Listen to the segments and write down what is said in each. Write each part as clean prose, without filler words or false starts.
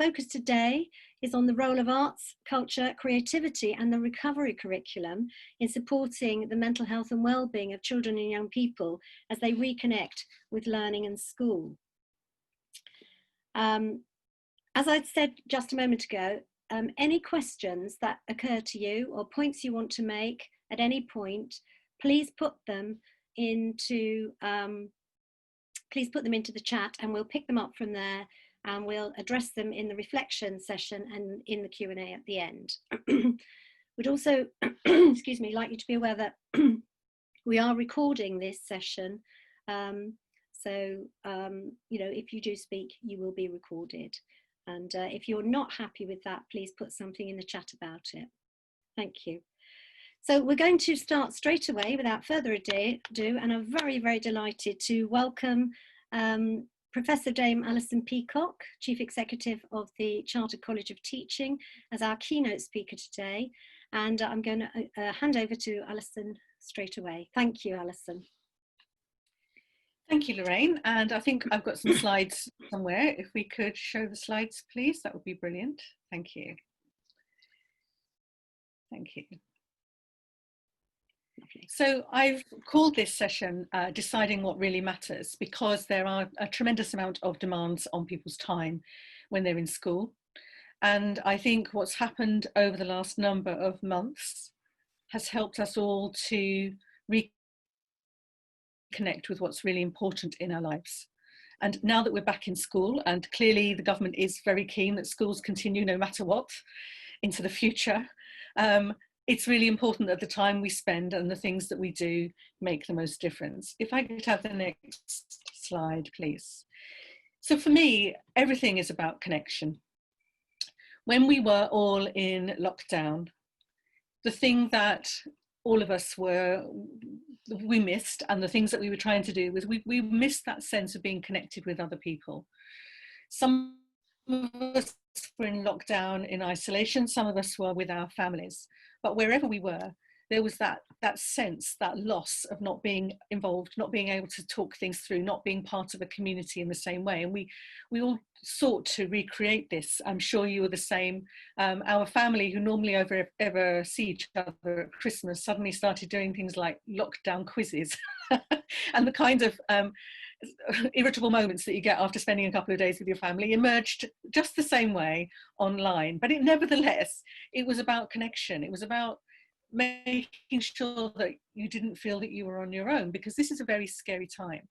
focus today is on the role of arts, culture, creativity and the recovery curriculum in supporting the mental health and well-being of children and young people as they reconnect with learning and school. As I'd said just a moment ago, any questions that occur to you or points you want to make at any point, please put them into the chat and we'll pick them up from there and we'll address them in the reflection session and in the Q&A at the end. We'd also, excuse me, like you to be aware that we are recording this session. So, you know, if you do speak, you will be recorded. And if you're not happy with that, please put something in the chat about it. Thank you. So we're going to start straight away without further ado, and I'm very, very delighted to welcome Professor Dame Alison Peacock, Chief Executive of the Chartered College of Teaching, as our keynote speaker today. And I'm going to hand over to Alison straight away. Thank you, Alison. Thank you, Lorraine. And I think I've got some slides somewhere. If we could show the slides, please, that would be brilliant. Thank you. Thank you. So I've called this session Deciding What Really Matters, because there are a tremendous amount of demands on people's time when they're in school. And I think what's happened over the last number of months has helped us all to reconnect with what's really important in our lives. And now that we're back in school, and clearly the government is very keen that schools continue no matter what into the future, it's really important that the time we spend and the things that we do make the most difference. If I could have the next slide, please. So for me, everything is about connection. When we were all in lockdown, the thing that all of us we missed, and the things that we were trying to do was we missed that sense of being connected with other people. Some of us were in lockdown in isolation, some of us were with our families, but wherever we were, there was that sense, that loss of not being involved, not being able to talk things through, not being part of a community in the same way. And we all sought to recreate this. I'm sure you were the same. Our family, who normally ever see each other at Christmas, suddenly started doing things like lockdown quizzes and the kind of irritable moments that you get after spending a couple of days with your family emerged just the same way online. But nevertheless, it was about connection. It was about making sure that you didn't feel that you were on your own, because this is a very scary time.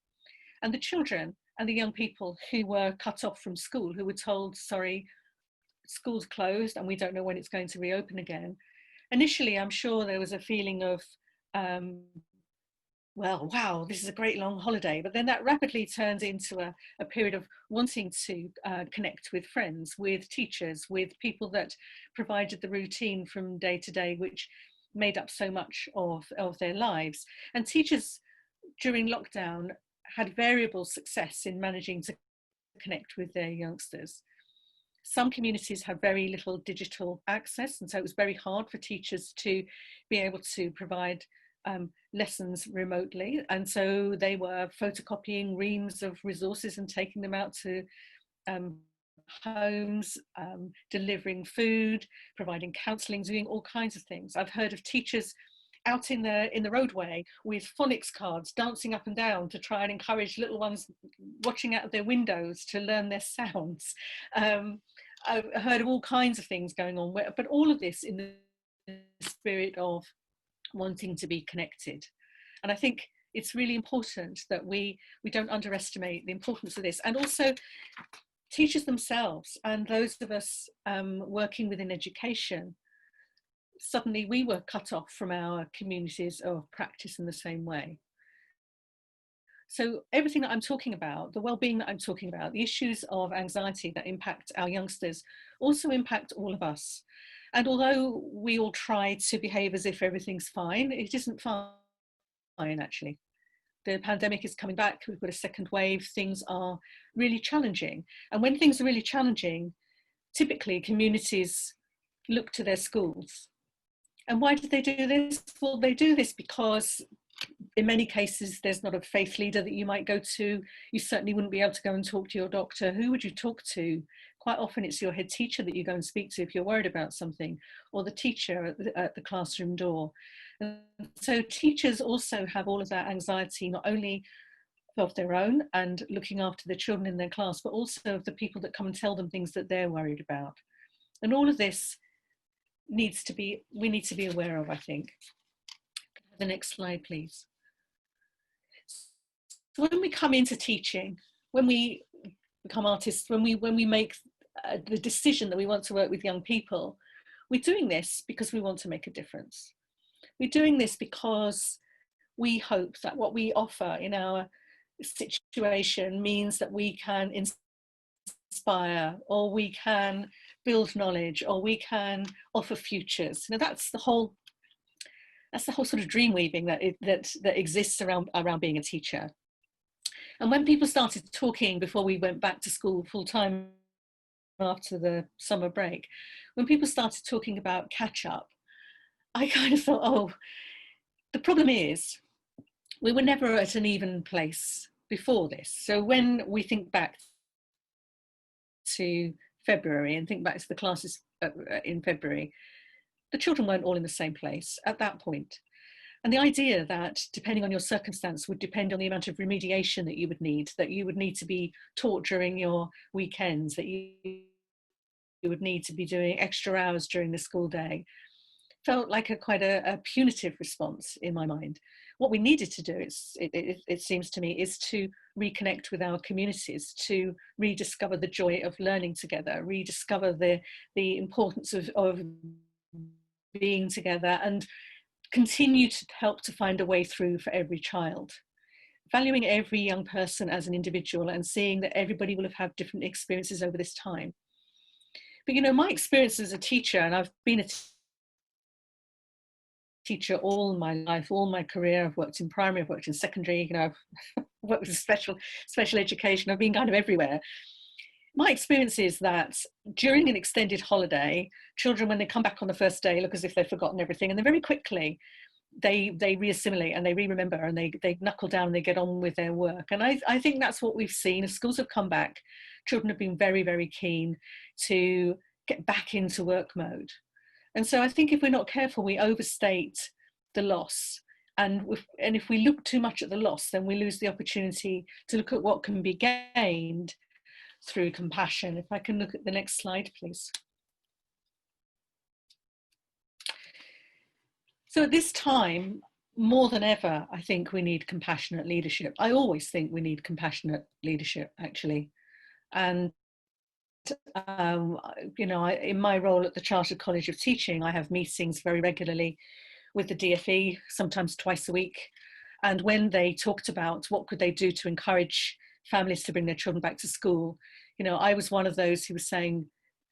And the children and the young people who were cut off from school, who were told, sorry, school's closed and we don't know when it's going to reopen again. Initially, I'm sure there was a feeling of, well, wow, this is a great long holiday. But then that rapidly turns into a period of wanting to connect with friends, with teachers, with people that provided the routine from day to day, which made up so much of their lives. And teachers during lockdown had variable success in managing to connect with their youngsters. Some communities had very little digital access, and so it was very hard for teachers to be able to provide lessons remotely. And so they were photocopying reams of resources and taking them out to homes, delivering food, providing counselling, doing all kinds of things. I've heard of teachers out in the roadway with phonics cards, dancing up and down to try and encourage little ones watching out of their windows to learn their sounds. I've heard of all kinds of things going on, but all of this in the spirit of wanting to be connected. And I think it's really important that we don't underestimate the importance of this. And also teachers themselves and those of us working within education, suddenly we were cut off from our communities of practice in the same way. So everything that I'm talking about, the well-being that I'm talking about, the issues of anxiety that impact our youngsters also impact all of us. And although we all try to behave as if everything's fine, it isn't fine actually. The pandemic is coming back, we've got a second wave, things are really challenging. And when things are really challenging, typically communities look to their schools. And why did they do this? Well, they do this because in many cases, there's not a faith leader that you might go to. You certainly wouldn't be able to go and talk to your doctor. Who would you talk to? quite often it's your head teacher that you go and speak to if you're worried about something, or the teacher at the classroom door. And so teachers also have all of that anxiety, not only of their own and looking after the children in their class, but also of the people that come and tell them things that they're worried about. And all of this we need to be aware of, I think. The next slide, please. So when we come into teaching, when we become artists, when we make the decision that we want to work with young people, we're doing this because we want to make a difference. We're doing this because we hope that what we offer in our situation means that we can inspire, or we can build knowledge, or we can offer futures. You know, that's the whole sort of dream weaving that exists around being a teacher. And when people started talking before we went back to school full time after the summer break, when people started talking about catch up, I kind of thought, oh, the problem is we were never at an even place before this. So when we think back to February and think back to the classes in February, the children weren't all in the same place at that point. And the idea that depending on your circumstance would depend on the amount of remediation that you would need to be taught during your weekends, that you would need to be doing extra hours during the school day, felt like quite a punitive response in my mind. What we needed to do, it seems to me, is to reconnect with our communities, to rediscover the joy of learning together, rediscover the importance of being together, and continue to help to find a way through for every child. Valuing every young person as an individual and seeing that everybody will have had different experiences over this time. But you know, my experience as a teacher, and I've been a teacher all my life, all my career. I've worked in primary, I've worked in secondary, you know, I've worked with special education, I've been kind of everywhere. My experience is that during an extended holiday, children, when they come back on the first day, look as if they've forgotten everything, and then very quickly they re-assimilate and they re-remember and they knuckle down and they get on with their work. And I think that's what we've seen. As schools have come back, children have been very, very keen to get back into work mode. And so I think if we're not careful, we overstate the loss. And if we look too much at the loss, then we lose the opportunity to look at what can be gained through compassion. If I can look at the next slide, please. So at this time, more than ever, I think we need compassionate leadership. I always think we need compassionate leadership, actually. And you know, in my role at the Chartered College of Teaching, I have meetings very regularly with the DFE, sometimes twice a week. And when they talked about what could they do to encourage families to bring their children back to school, you know, I was one of those who was saying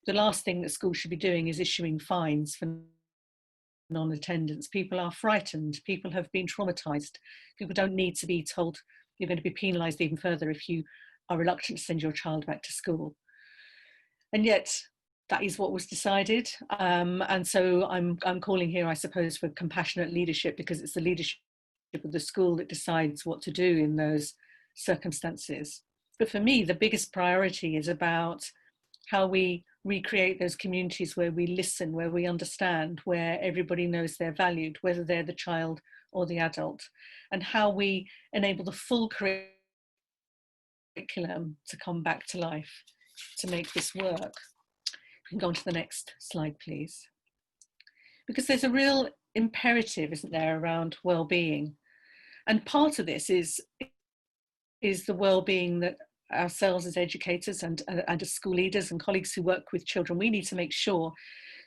the last thing that schools should be doing is issuing fines for non-attendance. People are frightened, people have been traumatized, people don't need to be told you're going to be penalized even further if you are reluctant to send your child back to school. And yet that is what was decided. And so I'm calling here, I suppose, for compassionate leadership, because it's the leadership of the school that decides what to do in those circumstances. But for me, the biggest priority is about how we recreate those communities where we listen, where we understand, where everybody knows they're valued, whether they're the child or the adult, and how we enable the full curriculum to come back to life to make this work. We can go on to the next slide, please. Because there's a real imperative, isn't there, around well-being. And part of this is the well-being that ourselves as educators and as school leaders and colleagues who work with children, we need to make sure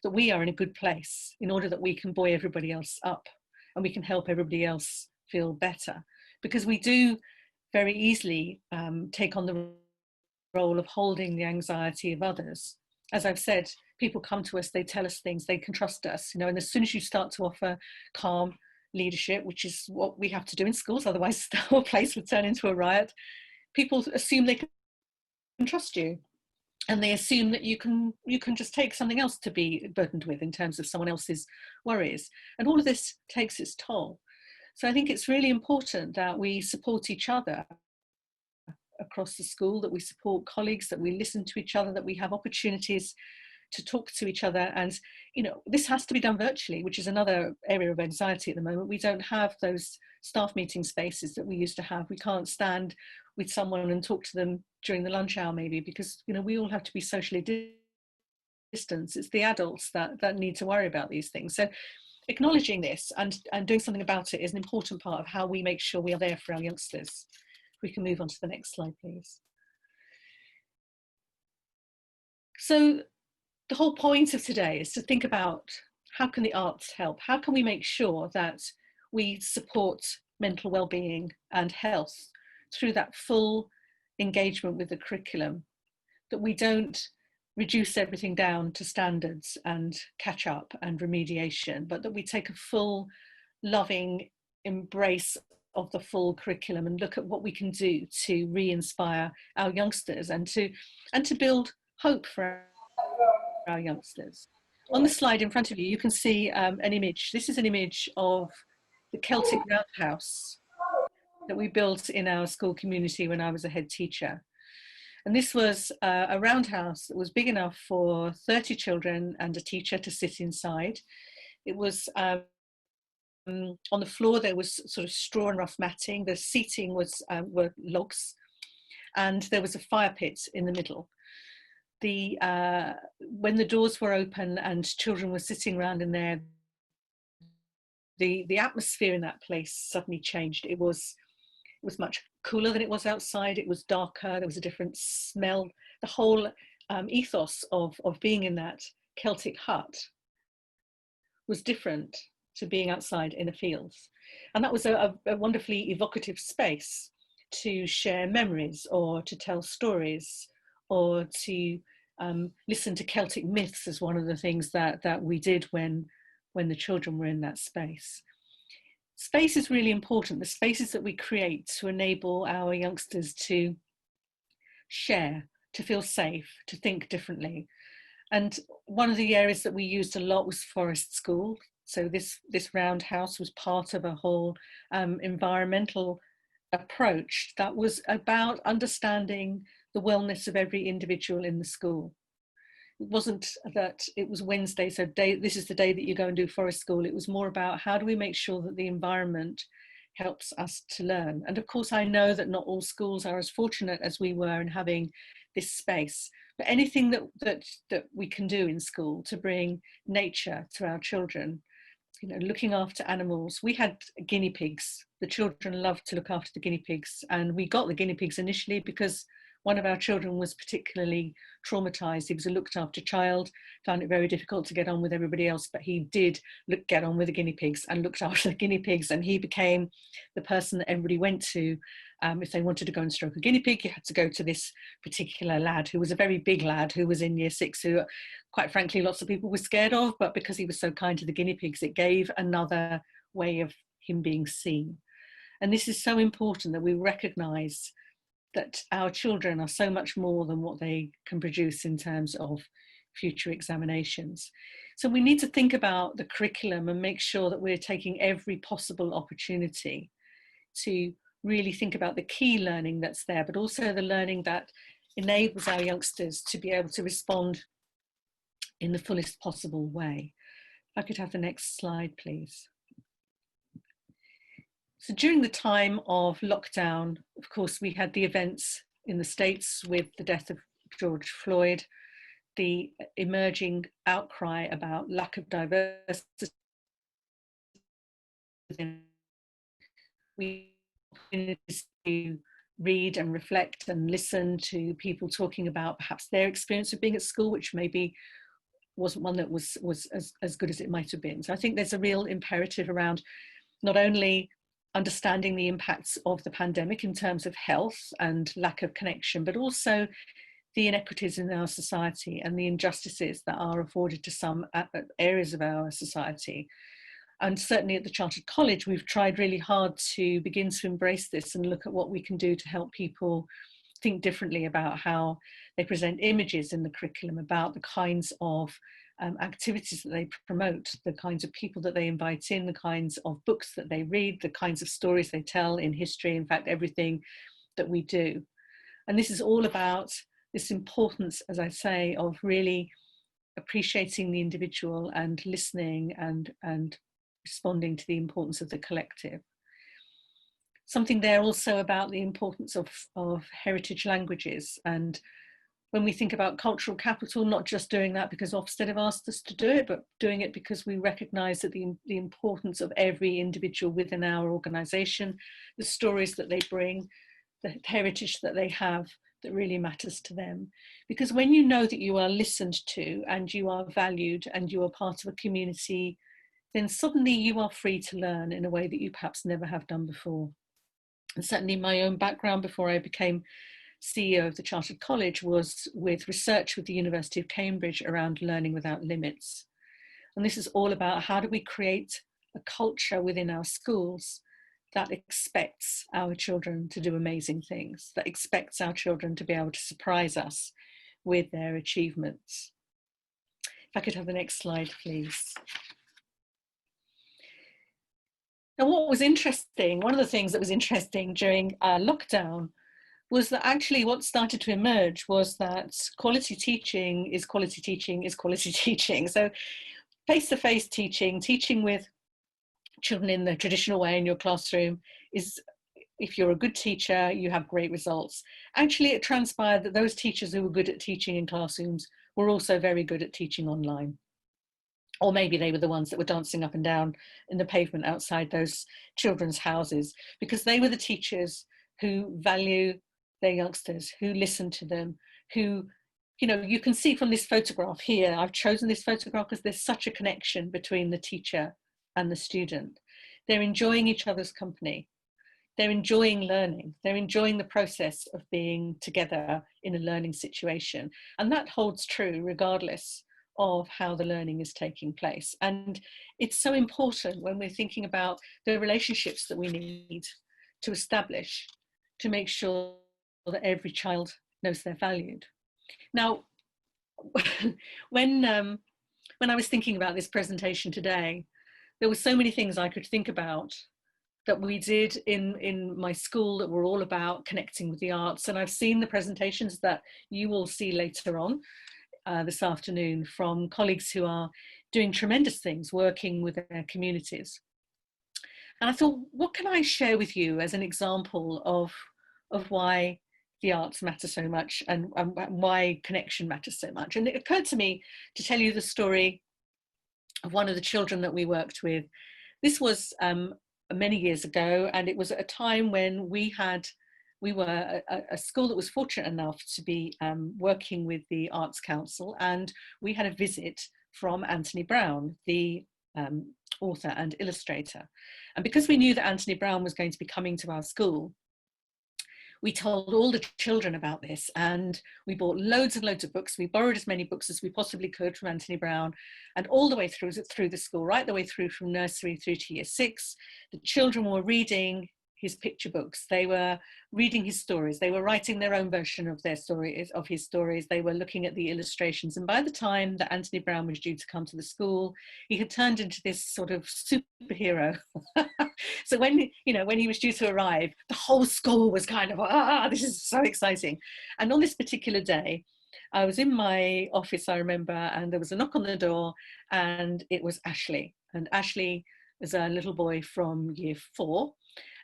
that we are in a good place in order that we can buoy everybody else up and we can help everybody else feel better. Because we do very easily take on the role of holding the anxiety of others. As I've said, people come to us, they tell us things, they can trust us, you know, and as soon as you start to offer calm leadership, which is what we have to do in schools, otherwise the whole place would turn into a riot, people assume they can trust you, and they assume that you can just take something else to be burdened with in terms of someone else's worries, and all of this takes its toll. So I think it's really important that we support each other across the school, that we support colleagues, that we listen to each other, that we have opportunities to talk to each other. And, you know, this has to be done virtually, which is another area of anxiety at the moment. We don't have those staff meeting spaces that we used to have. We can't stand with someone and talk to them during the lunch hour, maybe, because, you know, we all have to be socially distanced. It's the adults that need to worry about these things. So acknowledging this and doing something about it is an important part of how we make sure we are there for our youngsters. We can move on to the next slide, please. So the whole point of today is to think about, how can the arts help? How can we make sure that we support mental well-being and health through that full engagement with the curriculum, that we don't reduce everything down to standards and catch up and remediation, but that we take a full loving embrace of the full curriculum and look at what we can do to re-inspire our youngsters and to build hope for our youngsters. On the slide in front of you, you can see an image. This is an image of the Celtic roundhouse that we built in our school community when I was a head teacher. And this was a roundhouse that was big enough for 30 children and a teacher to sit inside. It was on the floor, there was sort of straw and rough matting. The seating was were logs, and there was a fire pit in the middle. When the doors were open and children were sitting around in there, the atmosphere in that place suddenly changed. It was much cooler than it was outside. It was darker. There was a different smell. The whole ethos of being in that Celtic hut was different to being outside in the fields. And that was a wonderfully evocative space to share memories or to tell stories or to listen to Celtic myths as one of the things that we did when the children were in that space. Space is really important, the spaces that we create to enable our youngsters to share, to feel safe, to think differently. And one of the areas that we used a lot was Forest School. So this roundhouse was part of a whole environmental approach that was about understanding the wellness of every individual in the school. It wasn't that it was Wednesday, so this is the day that you go and do Forest School. It was more about, how do we make sure that the environment helps us to learn? And of course, I know that not all schools are as fortunate as we were in having this space, but anything that we can do in school to bring nature to our children, you know, looking after animals. We had guinea pigs. The children loved to look after the guinea pigs, and we got the guinea pigs initially because one of our children was particularly traumatized. He was a looked after child, found it very difficult to get on with everybody else, but he did get on with the guinea pigs and looked after the guinea pigs, and he became the person that everybody went to. If they wanted to go and stroke a guinea pig, you had to go to this particular lad, who was a very big lad, who was in year 6, who quite frankly lots of people were scared of, but because he was so kind to the guinea pigs, it gave another way of him being seen. And this is so important, that we recognise that our children are so much more than what they can produce in terms of future examinations. So we need to think about the curriculum and make sure that we're taking every possible opportunity to really think about the key learning that's there, but also the learning that enables our youngsters to be able to respond in the fullest possible way. If I could have the next slide, please. So during the time of lockdown, of course, we had the events in the States with the death of George Floyd, the emerging outcry about lack of diversity. We needed to read and reflect and listen to people talking about perhaps their experience of being at school, which maybe wasn't one that was as good as it might have been. So I think there's a real imperative around not only understanding the impacts of the pandemic in terms of health and lack of connection, but also the inequities in our society and the injustices that are afforded to some areas of our society. And certainly at the Chartered College, we've tried really hard to begin to embrace this and look at what we can do to help people think differently about how they present images in the curriculum, about the kinds of activities that they promote, the kinds of people that they invite in, the kinds of books that they read, the kinds of stories they tell in history, in fact, everything that we do. And this is all about this importance, as I say, of really appreciating the individual and listening and responding to the importance of the collective. Something there also about the importance of heritage languages. And when we think about cultural capital, not just doing that because Ofsted have asked us to do it, but doing it because we recognise that the importance of every individual within our organisation, the stories that they bring, the heritage that they have that really matters to them. Because when you know that you are listened to and you are valued and you are part of a community, then suddenly you are free to learn in a way that you perhaps never have done before. And certainly my own background before I became CEO of the Chartered College was with research with the University of Cambridge around learning without limits. And this is all about how do we create a culture within our schools that expects our children to do amazing things, that expects our children to be able to surprise us with their achievements. If I could have the next slide, please. And what was interesting, one of the things that was interesting during lockdown was that actually what started to emerge was that quality teaching is quality teaching is quality teaching. So face-to-face teaching, teaching with children in the traditional way in your classroom is, if you're a good teacher, you have great results. Actually, it transpired that those teachers who were good at teaching in classrooms were also very good at teaching online. Or maybe they were the ones that were dancing up and down in the pavement outside those children's houses, because they were the teachers who value their youngsters, who listen to them, who, you know, you can see from this photograph here, I've chosen this photograph because there's such a connection between the teacher and the student. They're enjoying each other's company. They're enjoying learning. They're enjoying the process of being together in a learning situation. And that holds true regardless of how the learning is taking place. And it's so important when we're thinking about the relationships that we need to establish to make sure that every child knows they're valued. Now, when I was thinking about this presentation today, there were so many things I could think about that we did in my school that were all about connecting with the arts. And I've seen the presentations that you will see later on this afternoon from colleagues who are doing tremendous things, working with their communities. And I thought, what can I share with you as an example of why the arts matter so much and why connection matters so much? And it occurred to me to tell you the story of one of the children that we worked with. This was many years ago, and it was at a time when we were a school that was fortunate enough to be working with the Arts Council, and we had a visit from Anthony Brown, the author and illustrator. And because we knew that Anthony Brown was going to be coming to our school, we told all the children about this, and we bought loads and loads of books. We borrowed as many books as we possibly could from Anthony Brown, and all the way through the school, right the way through from nursery through to year 6, the children were reading his picture books. They were reading his stories. They were writing their own version of their stories, of his stories. They were looking at the illustrations. And by the time that Anthony Brown was due to come to the school, he had turned into this sort of superhero. So when he was due to arrive, the whole school was kind of, this is so exciting. And on this particular day, I was in my office, I remember, and there was a knock on the door, and it was Ashley. And Ashley was a little boy from year 4.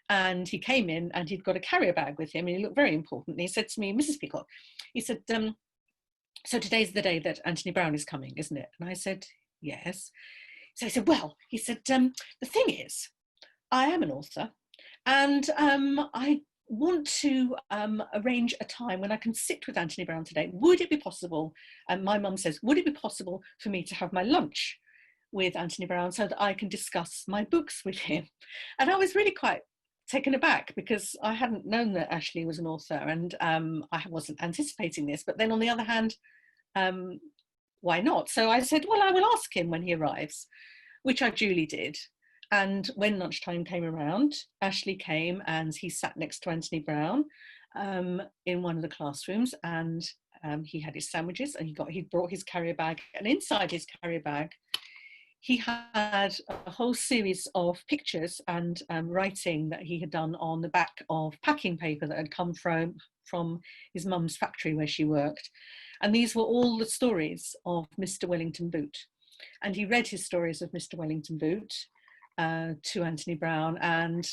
And he came in and he'd got a carrier bag with him, and he looked very important. And he said to me, Mrs. Peacock, he said, so today's the day that Anthony Brown is coming, isn't it? And I said, yes. So he said, well, he said, the thing is, I am an author, and I want to arrange a time when I can sit with Anthony Brown today. Would it be possible? And my mum says, would it be possible for me to have my lunch with Anthony Brown so that I can discuss my books with him? And I was really quite taken aback, because I hadn't known that Ashley was an author, and I wasn't anticipating this. But then on the other hand, why not? So I said, well, I will ask him when he arrives, which I duly did. And when lunchtime came around, Ashley came and he sat next to Anthony Brown in one of the classrooms, and he had his sandwiches, and he brought his carrier bag, and inside his carrier bag he had a whole series of pictures and writing that he had done on the back of packing paper that had come from from his mum's factory where she worked. And these were all the stories of Mr. Wellington Boot. And he read his stories of Mr. Wellington Boot to Anthony Brown, and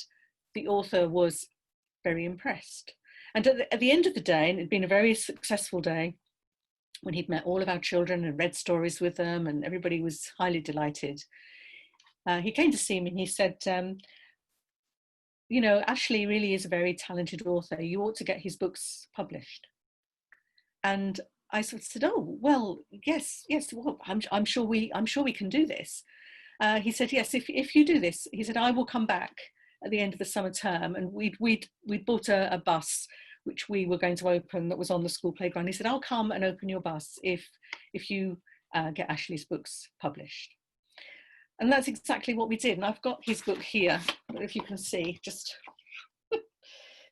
the author was very impressed. And at the end of the day, and it had been a very successful day, when he'd met all of our children and read stories with them, and everybody was highly delighted, he came to see me and he said, you know, Ashley really is a very talented author. You ought to get his books published. And I sort of said, oh, well, yes, well, I'm sure we can do this. He said, yes, if you do this, he said, I will come back at the end of the summer term. And we'd bought a bus which we were going to open that was on the school playground. He said, I'll come and open your bus if you get Ashley's books published. And that's exactly what we did. And I've got his book here, if you can see, just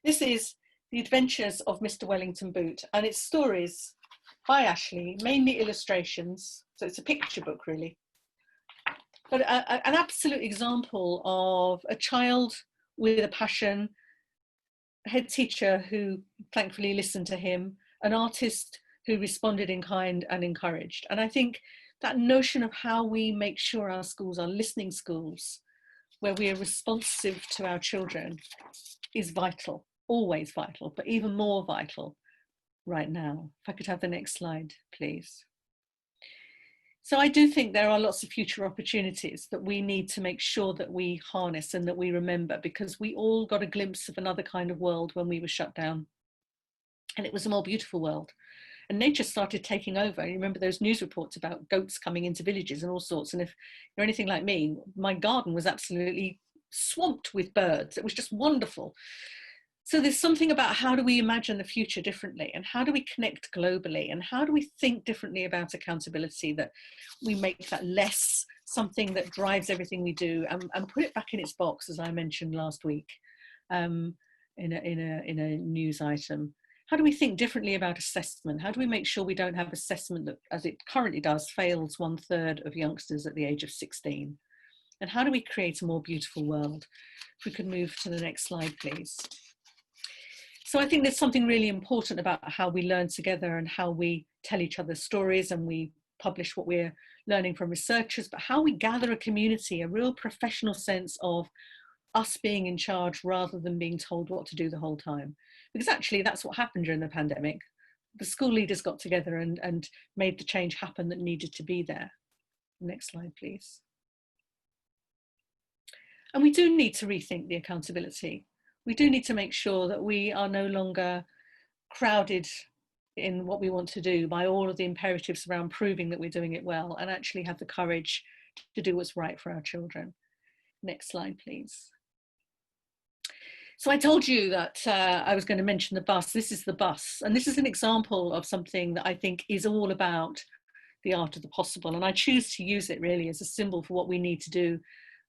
this is The Adventures of Mr. Wellington Boot, and it's stories by Ashley, mainly illustrations. So it's a picture book, really. But an absolute example of a child with a passion, a head teacher who thankfully listened to him, an artist who responded in kind and encouraged. And I think that notion of how we make sure our schools are listening schools, where we are responsive to our children, is vital, always vital, but even more vital right now. If I could have the next slide, please. So I do think there are lots of future opportunities that we need to make sure that we harness and that we remember, because we all got a glimpse of another kind of world when we were shut down. And it was a more beautiful world. And nature started taking over. You remember those news reports about goats coming into villages and all sorts. And if you're anything like me, my garden was absolutely swamped with birds. It was just wonderful. So there's something about how do we imagine the future differently, and how do we connect globally, and how do we think differently about accountability, that we make that less something that drives everything we do, and put it back in its box, as I mentioned last week in a news item. How do we think differently about assessment? How do we make sure we don't have assessment that, as it currently does, fails 1/3 of youngsters at the age of 16? And how do we create a more beautiful world? If we could move to the next slide, please. So I think there's something really important about how we learn together and how we tell each other stories and we publish what we're learning from researchers, but how we gather a community, a real professional sense of us being in charge rather than being told what to do the whole time. Because actually that's what happened during the pandemic. The school leaders got together and made the change happen that needed to be there. Next slide, please. And we do need to rethink the accountability. We do need to make sure that we are no longer crowded in what we want to do by all of the imperatives around proving that we're doing it well, and actually have the courage to do what's right for our children. Next slide, please. So I told you that I was going to mention the bus. This is the bus, and this is an example of something that I think is all about the art of the possible, and I choose to use it really as a symbol for what we need to do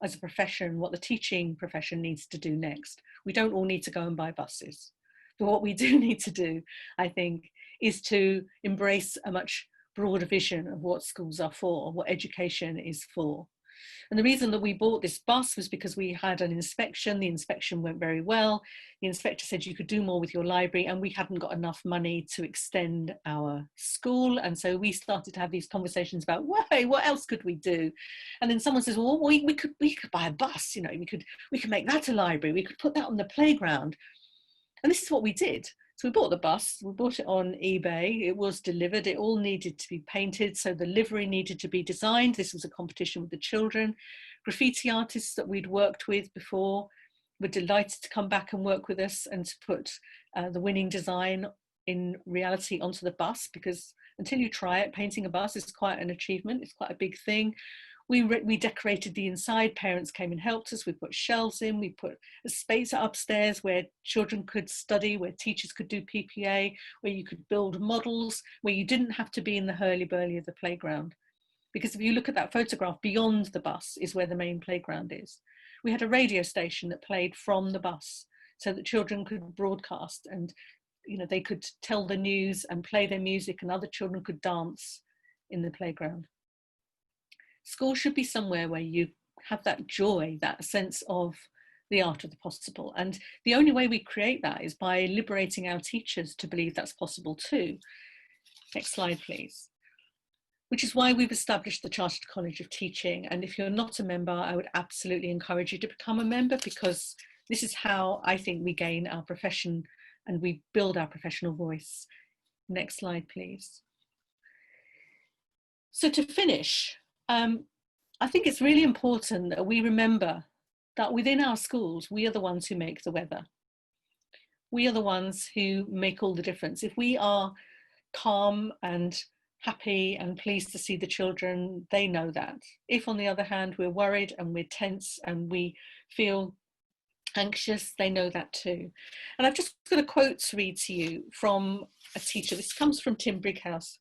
as a profession, what the teaching profession needs to do next. We don't all need to go and buy buses, but what we do need to do, I think, is to embrace a much broader vision of what schools are for, what education is for. And the reason that we bought this bus was because we had an inspection. The inspection went very well. The inspector said you could do more with your library, and we hadn't got enough money to extend our school. And so we started to have these conversations about, hey, what else could we do? And then someone says, well, we could buy a bus, you know, we could make that a library. We could put that on the playground. And this is what we did. So we bought the bus, we bought it on eBay, it was delivered, it all needed to be painted, so the livery needed to be designed. This was a competition with the children. Graffiti artists that we'd worked with before were delighted to come back and work with us and to put the winning design in reality onto the bus, because until you try it, painting a bus is quite an achievement, it's quite a big thing. We decorated the inside, parents came and helped us, we put shelves in, we put a space upstairs where children could study, where teachers could do PPA, where you could build models, where you didn't have to be in the hurly-burly of the playground. Because if you look at that photograph, beyond the bus is where the main playground is. We had a radio station that played from the bus so that children could broadcast, and you know, they could tell the news and play their music, and other children could dance in the playground. School should be somewhere where you have that joy, that sense of the art of the possible. And the only way we create that is by liberating our teachers to believe that's possible too. Next slide, please. Which is why we've established the Chartered College of Teaching. And if you're not a member, I would absolutely encourage you to become a member, because this is how I think we gain our profession and we build our professional voice. Next slide, please. So to finish, I think it's really important that we remember that within our schools, we are the ones who make the weather. We are the ones who make all the difference. If we are calm and happy and pleased to see the children, they know that. If on the other hand, we're worried and we're tense and we feel anxious, they know that too. And I've just got a quote to read to you from a teacher. This comes from Tim Brighouse.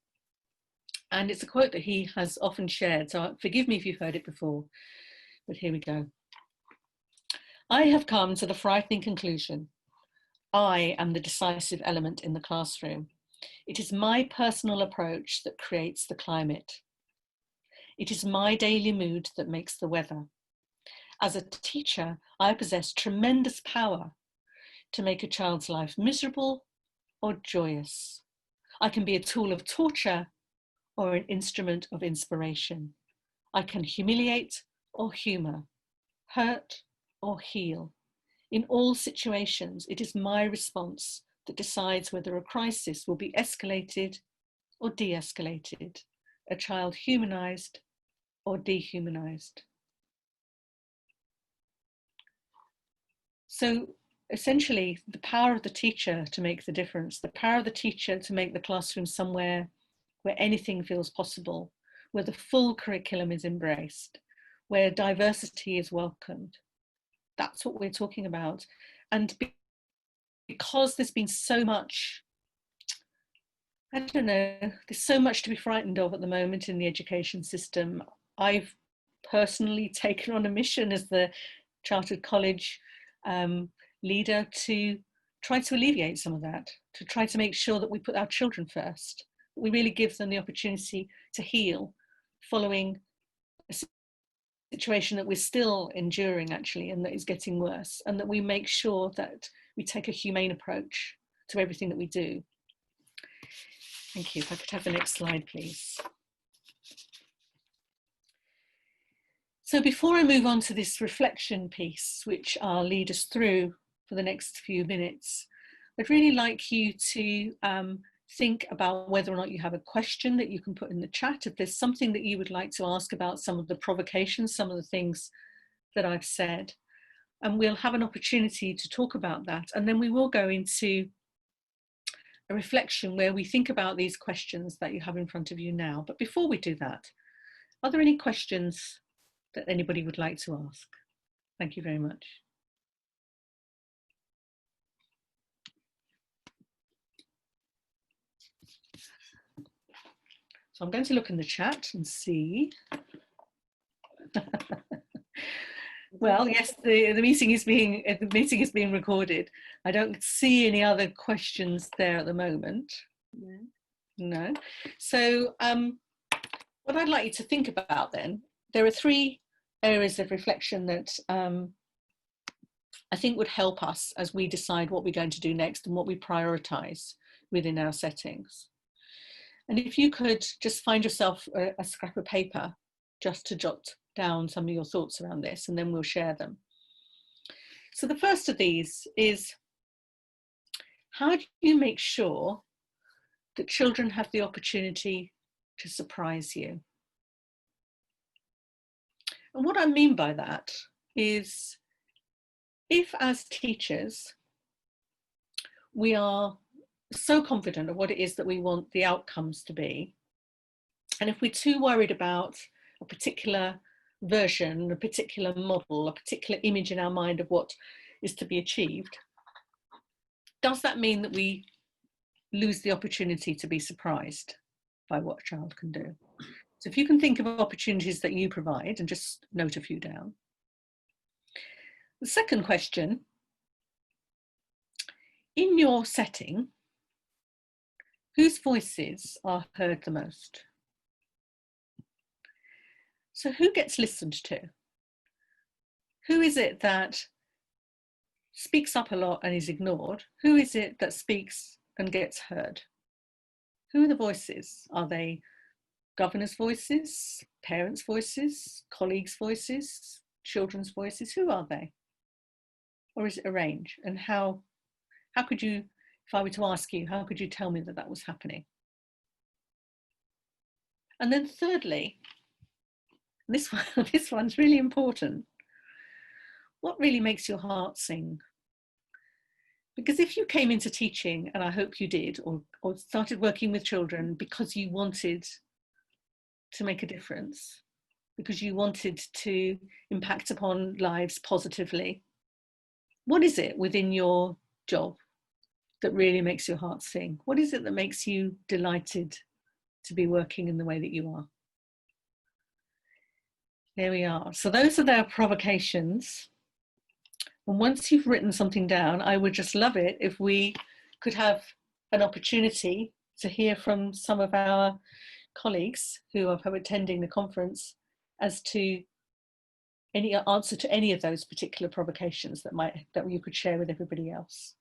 And it's a quote that he has often shared, so forgive me if you've heard it before, but here we go. I have come to the frightening conclusion. I am the decisive element in the classroom. It is my personal approach that creates the climate. It is my daily mood that makes the weather. As a teacher, I possess tremendous power to make a child's life miserable or joyous. I can be a tool of torture or an instrument of inspiration. I can humiliate or humour, hurt or heal. In all situations, it is my response that decides whether a crisis will be escalated or de-escalated, a child humanised or dehumanised. So essentially, the power of the teacher to make the difference, the power of the teacher to make the classroom somewhere where anything feels possible, where the full curriculum is embraced, where diversity is welcomed. That's what we're talking about. And because there's been so much, I don't know, there's so much to be frightened of at the moment in the education system, I've personally taken on a mission as the Chartered College leader to try to alleviate some of that, to try to make sure that we put our children first. We really give them the opportunity to heal following a situation that we're still enduring actually, and that is getting worse, and that we make sure that we take a humane approach to everything that we do. Thank you. If I could have the next slide, please. So before I move on to this reflection piece, which I'll lead us through for the next few minutes, I'd really like you to think about whether or not you have a question that you can put in the chat. If there's something that you would like to ask about some of the provocations, some of the things that I've said, and we'll have an opportunity to talk about that. And then we will go into a reflection where we think about these questions that you have in front of you now. But before we do that, are there any questions that anybody would like to ask? Thank you very much. So I'm going to look in the chat and see. Well, yes, the meeting is being recorded. I don't see any other questions there at the moment. No. So what I'd like you to think about then, there are 3 areas of reflection that I think would help us as we decide what we're going to do next and what we prioritise within our settings. And if you could just find yourself a scrap of paper just to jot down some of your thoughts around this, and then we'll share them. So the first of these is, how do you make sure that children have the opportunity to surprise you? And what I mean by that is, if as teachers we are so confident of what it is that we want the outcomes to be, and if we're too worried about a particular version, a particular model, a particular image in our mind of what is to be achieved, does that mean that we lose the opportunity to be surprised by what a child can do? So if you can think of opportunities that you provide, and just note a few down. The second question, in your setting, whose voices are heard the most? So who gets listened to? Who is it that speaks up a lot and is ignored, who is it that speaks and gets heard? Who are the voices? Are they governors' voices, parents' voices, colleagues' voices, children's voices? Who are they? Or is it a range? And how could you, if I were to ask you, how could you tell me that that was happening? And then thirdly, this one's really important. What really makes your heart sing? Because if you came into teaching, and I hope you did, or started working with children because you wanted to make a difference, because you wanted to impact upon lives positively, what is it within your job that really makes your heart sing? What is it that makes you delighted to be working in the way that you are? There we are. So those are their provocations. And once you've written something down, I would just love it if we could have an opportunity to hear from some of our colleagues who are attending the conference as to any answer to any of those particular provocations that you could share with everybody else.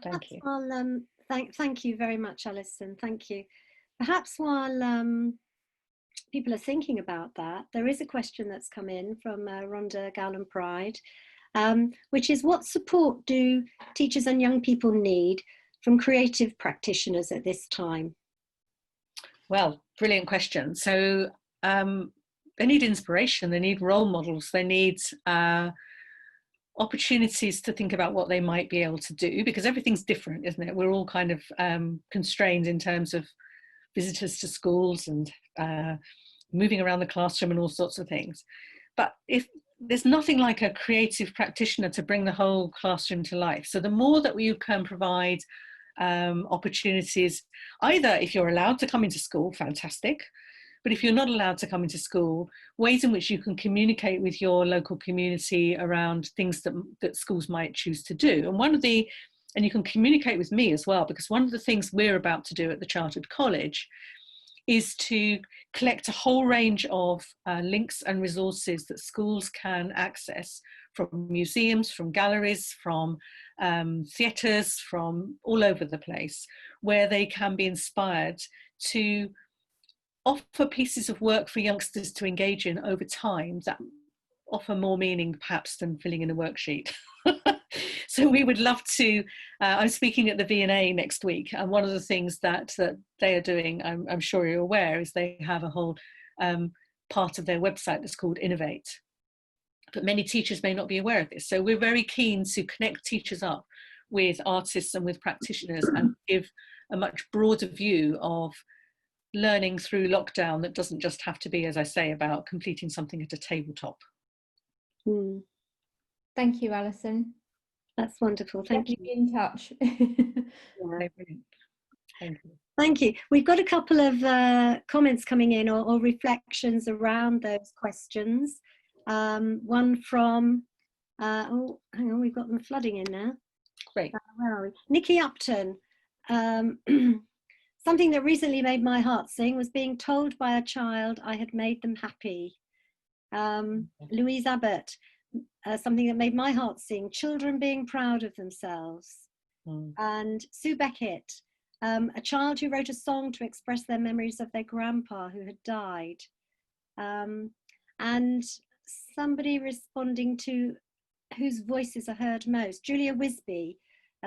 Thank you. Well, thank you very much, Alison. Thank you. Perhaps while people are thinking about that, there is a question that's come in from Rhonda Gowland Pride, which is, what support do teachers and young people need from creative practitioners at this time? Well, brilliant question. So they need inspiration, they need role models, they need opportunities to think about what they might be able to do, because everything's different, isn't it? We're all kind of constrained in terms of visitors to schools and moving around the classroom and all sorts of things. But if there's nothing like a creative practitioner to bring the whole classroom to life. So the more that you can provide opportunities, either if you're allowed to come into school, fantastic. But if you're not allowed to come into school, ways in which you can communicate with your local community around things that schools might choose to do. And you can communicate with me as well, because one of the things we're about to do at the Chartered College is to collect a whole range of links and resources that schools can access from museums, from galleries, from theatres, from all over the place, where they can be inspired to offer pieces of work for youngsters to engage in over time that offer more meaning perhaps than filling in a worksheet. So we would love to, I'm speaking at the V&A next week, and one of the things that they are doing, I'm sure you're aware, is they have a whole part of their website that's called Innovate. But many teachers may not be aware of this. So we're very keen to connect teachers up with artists and with practitioners and give a much broader view of learning through lockdown that doesn't just have to be, as I say, about completing something at a tabletop. Thank you, Alison. That's wonderful. Thank you. Be in touch. Yeah. Thank you. Thank you. We've got a couple of comments coming in or reflections around those questions. One from, oh, hang on, we've got them flooding in now. Great. Where are we? Nikki Upton. Something that recently made my heart sing was being told by a child I had made them happy. Louise Abbott. Something that made my heart sing, children being proud of themselves. And Sue Beckett, a child who wrote a song to express their memories of their grandpa who had died. And somebody responding to whose voices are heard most, Julia Wisby,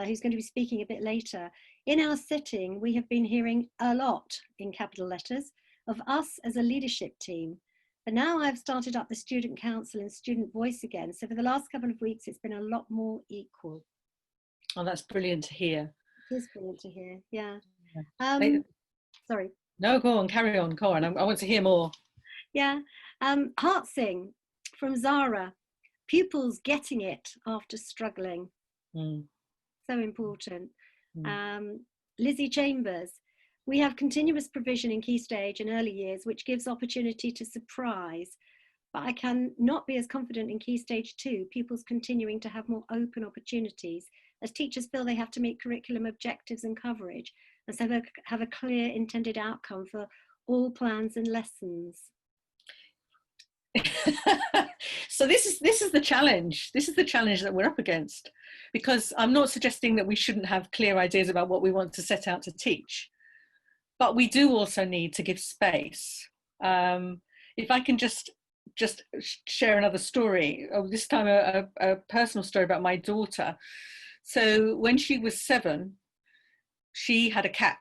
who's going to be speaking a bit later. In our sitting, we have been hearing a lot, in capital letters, of us as a leadership team. But now I've started up the student council and student voice again. So for the last couple of weeks, it's been a lot more equal. Oh, that's brilliant to hear. It is brilliant to hear, yeah. Sorry. No, go on, carry on, go on. I want to hear more. Yeah. Heart Sing from Zara. Pupils getting it after struggling. So important. Lizzie Chambers. We have continuous provision in Key Stage and early years, which gives opportunity to surprise. But I can not be as confident in Key Stage 2, pupils continuing to have more open opportunities, as teachers feel they have to meet curriculum objectives and coverage, and so have a clear intended outcome for all plans and lessons. So this is the challenge. This is the challenge that we're up against, because I'm not suggesting that we shouldn't have clear ideas about what we want to set out to teach, but we do also need to give space. If I can just share another story, this time a personal story about my daughter. So when she was 7, she had a cat,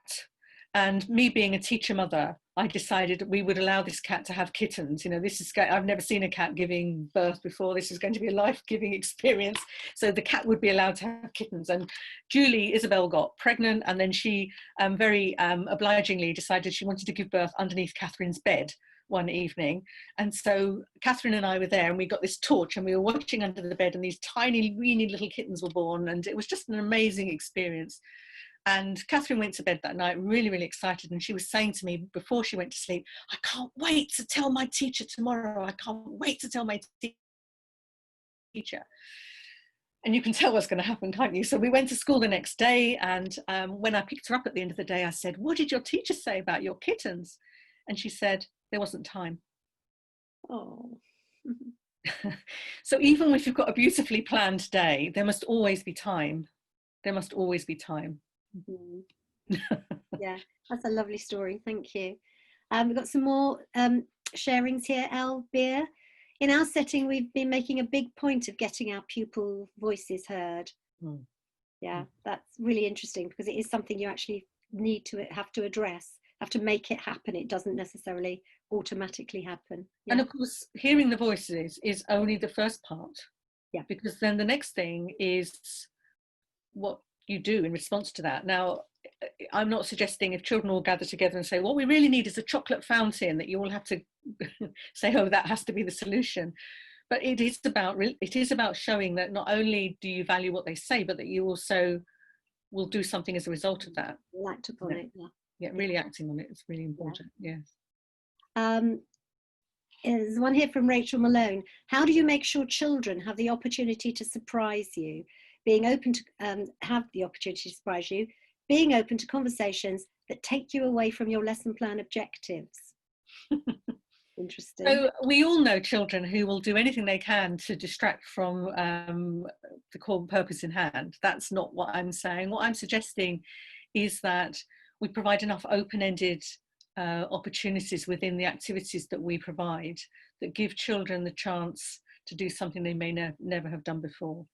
and me being a teacher mother, I decided we would allow this cat to have kittens. You know, I've never seen a cat giving birth before. This is going to be a life-giving experience. So the cat would be allowed to have kittens. And Julie, Isabel, got pregnant, and then she very obligingly decided she wanted to give birth underneath Catherine's bed one evening. And so Catherine and I were there, and we got this torch, and we were watching under the bed, and these tiny, weeny little kittens were born, and it was just an amazing experience. And Catherine went to bed that night really, really excited. And she was saying to me before she went to sleep, I can't wait to tell my teacher tomorrow. I can't wait to tell my teacher. And you can tell what's going to happen, can't you? So we went to school the next day. And when I picked her up at the end of the day, I said, what did your teacher say about your kittens? And she said, there wasn't time. Oh. So even if you've got a beautifully planned day, there must always be time. There must always be time. Yeah, that's a lovely story. Thank you. We've got some more sharings here. Elle Beer. In our setting, we've been making a big point of getting our pupil voices heard. Yeah, that's really interesting, because it is something you actually need to have to address, have to make it happen. It doesn't necessarily automatically happen. Yeah. And of course, hearing the voices is only the first part. Yeah. Because then the next thing is what you do in response to that. Now, I'm not suggesting if children all gather together and say, what we really need is a chocolate fountain, that you all have to say, oh, that has to be the solution. But it is about showing that not only do you value what they say, but that you also will do something as a result of that. Act upon it. Yeah, really acting on it is really important. Yes. There's one here from Rachel Malone. How do you make sure children have the opportunity to surprise you? Being open to have the opportunity to surprise you, being open to conversations that take you away from your lesson plan objectives. Interesting. So we all know children who will do anything they can to distract from the core purpose in hand. That's not what I'm saying. What I'm suggesting is that we provide enough open-ended opportunities within the activities that we provide that give children the chance to do something they may never have done before.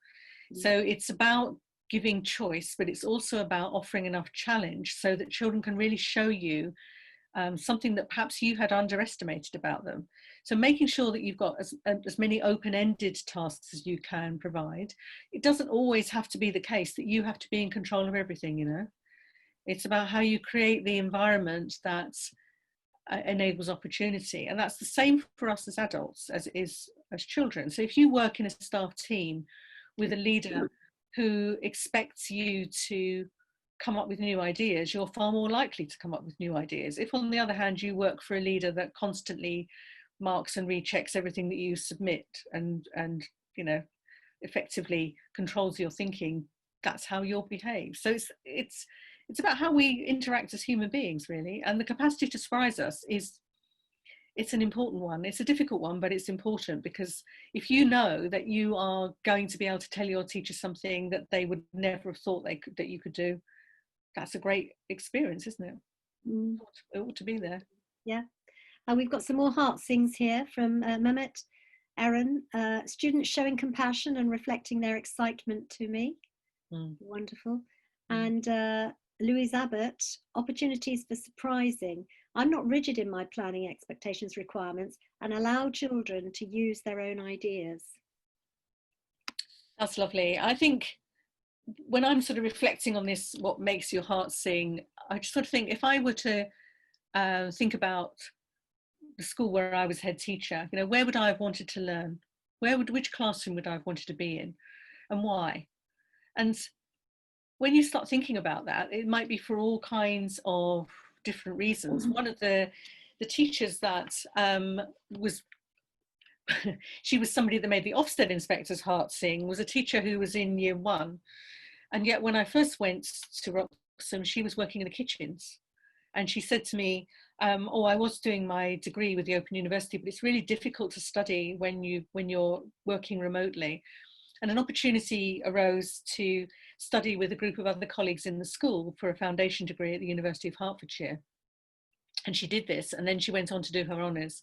So it's about giving choice, but it's also about offering enough challenge so that children can really show you something that perhaps you had underestimated about them. So making sure that you've got as many open-ended tasks as you can provide. It doesn't always have to be the case that you have to be in control of everything, you know. It's about how you create the environment that enables opportunity. And that's the same for us as adults as it is as children. So if you work in a staff team with a leader who expects you to come up with new ideas, you're far more likely to come up with new ideas. If on the other hand you work for a leader that constantly marks and rechecks everything that you submit and you know, effectively controls your thinking, that's how you'll behave. So it's about how we interact as human beings, really. And the capacity to surprise us it's an important one. It's a difficult one, but it's important, because if you know that you are going to be able to tell your teacher something that they would never have thought that you could do, that's a great experience, isn't it? It ought to be there. Yeah. We've got some more heart sings here from Mehmet Aaron. Students showing compassion and reflecting their excitement to me. Wonderful. And Louise Abbott, opportunities for surprising. I'm not rigid in my planning expectations requirements and allow children to use their own ideas. That's lovely. I think when I'm sort of reflecting on this, what makes your heart sing, I just sort of think, if I were to think about the school where I was head teacher, you know, where would I have wanted to learn? Which classroom would I have wanted to be in, and why? And when you start thinking about that, it might be for all kinds of different reasons. One of the teachers that she was somebody that made the Ofsted inspector's heart sing, was a teacher who was in year 1. And yet when I first went to Wroxham, she was working in the kitchens. And she said to me, oh, I was doing my degree with the Open University, but it's really difficult to study when you're working remotely. And an opportunity arose to study with a group of other colleagues in the school for a foundation degree at the University of Hertfordshire. And she did this, and then she went on to do her honours,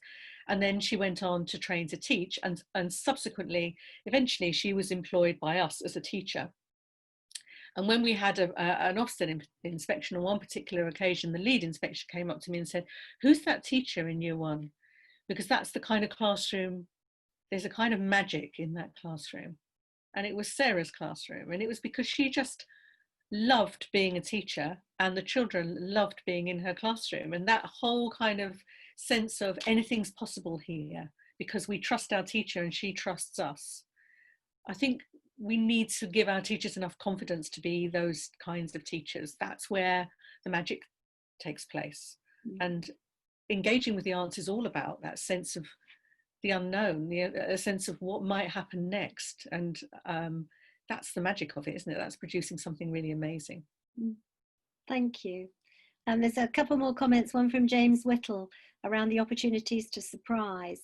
and then she went on to train to teach, and subsequently, eventually, she was employed by us as a teacher. And when we had an Ofsted inspection on one particular occasion, the lead inspector came up to me and said, "Who's that teacher in year one?" Because that's the kind of classroom, there's a kind of magic in that classroom. And it was Sarah's classroom, and it was because she just loved being a teacher, and the children loved being in her classroom, and that whole kind of sense of anything's possible here because we trust our teacher and she trusts us. I think we need to give our teachers enough confidence to be those kinds of teachers. That's where the magic takes place. And engaging with the arts is all about that sense of the unknown, a sense of what might happen next. And that's the magic of it, isn't it? That's producing something really amazing. Thank you. There's a couple more comments, one from James Whittle around the opportunities to surprise.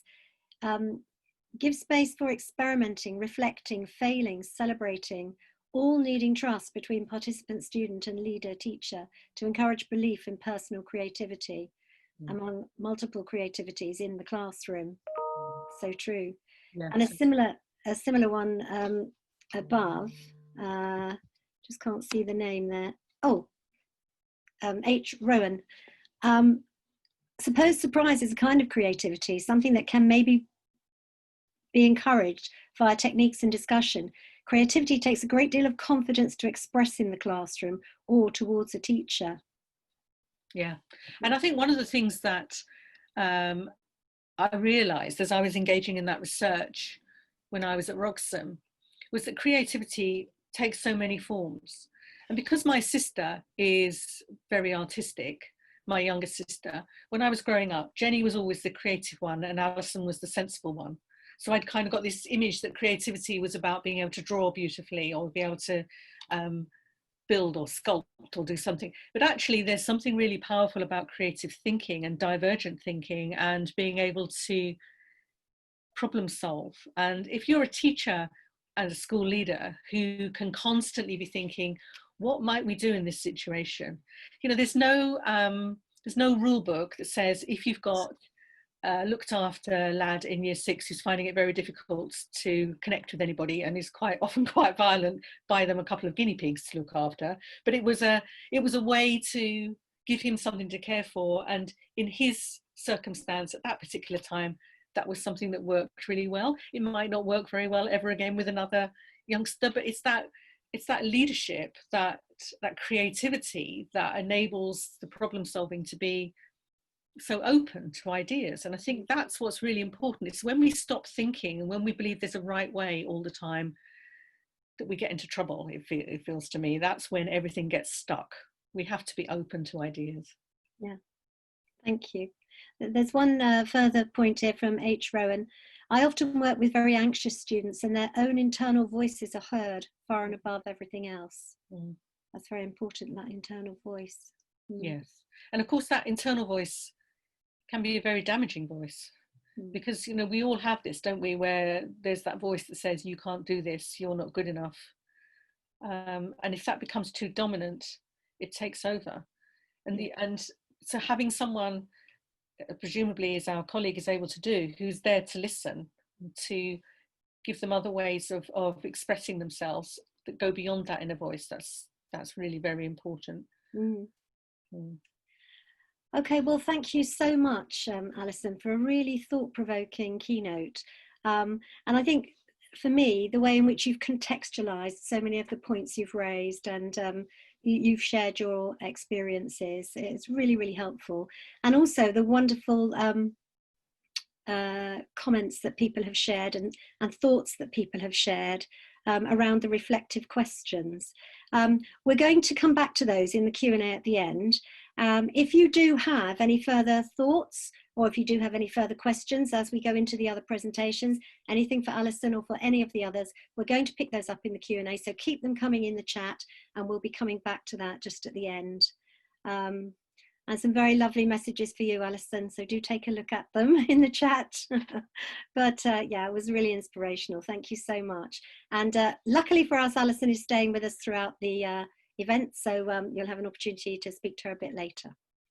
Give space for experimenting, reflecting, failing, celebrating, all needing trust between participant, student and leader, teacher to encourage belief in personal creativity among multiple creativities in the classroom. So true. Yeah. And a similar one above, just can't see the name there. Oh, H. Rowan. Suppose surprise is a kind of creativity, something that can maybe be encouraged via techniques and discussion. Creativity takes a great deal of confidence to express in the classroom or towards a teacher. Yeah, and I think one of the things that I realised as I was engaging in that research when I was at Roxham was that creativity takes so many forms. And because my sister is very artistic, my younger sister, when I was growing up, Jenny was always the creative one and Alison was the sensible one. So I'd kind of got this image that creativity was about being able to draw beautifully or be able to build or sculpt or do something. But actually there's something really powerful about creative thinking and divergent thinking and being able to problem solve. And if you're a teacher and a school leader who can constantly be thinking, what might we do in this situation? You know, there's no rule book that says if you've got looked after lad in year 6 who's finding it very difficult to connect with anybody and is quite often quite violent, buy them a couple of guinea pigs to look after. But it was a way to give him something to care for, and in his circumstance at that particular time, that was something that worked really well. It might not work very well ever again with another youngster, but it's that leadership, that creativity that enables the problem solving to be so open to ideas. And I think that's what's really important. It's when we stop thinking and when we believe there's a right way all the time that we get into trouble. It feels to me that's when everything gets stuck. We have to be open to ideas. Yeah, thank you. There's one further point here from H. Rowan. I often work with very anxious students and their own internal voices are heard far and above everything else. That's very important, that internal voice. Yes, and of course that internal voice can be a very damaging voice, because, you know, we all have this, don't we, where there's that voice that says you can't do this, you're not good enough, and if that becomes too dominant, it takes over. And so having someone, presumably as our colleague is able to do, who's there to listen, to give them other ways of expressing themselves that go beyond that inner voice, that's really very important. Okay, well, thank you so much, Alison, for a really thought-provoking keynote. And I think, for me, the way in which you've contextualised so many of the points you've raised and you've shared your experiences, it's really, really helpful. And also the wonderful comments that people have shared and thoughts that people have shared around the reflective questions. We're going to come back to those in the Q&A at the end. If you do have any further thoughts, or if you do have any further questions as we go into the other presentations, anything for Alison or for any of the others, we're going to pick those up in the Q&A, so keep them coming in the chat and we'll be coming back to that just at the end. And some very lovely messages for you, Alison. So do take a look at them in the chat. But yeah, it was really inspirational. Thank you so much. And luckily for us, Alison is staying with us throughout the event. So you'll have an opportunity to speak to her a bit later.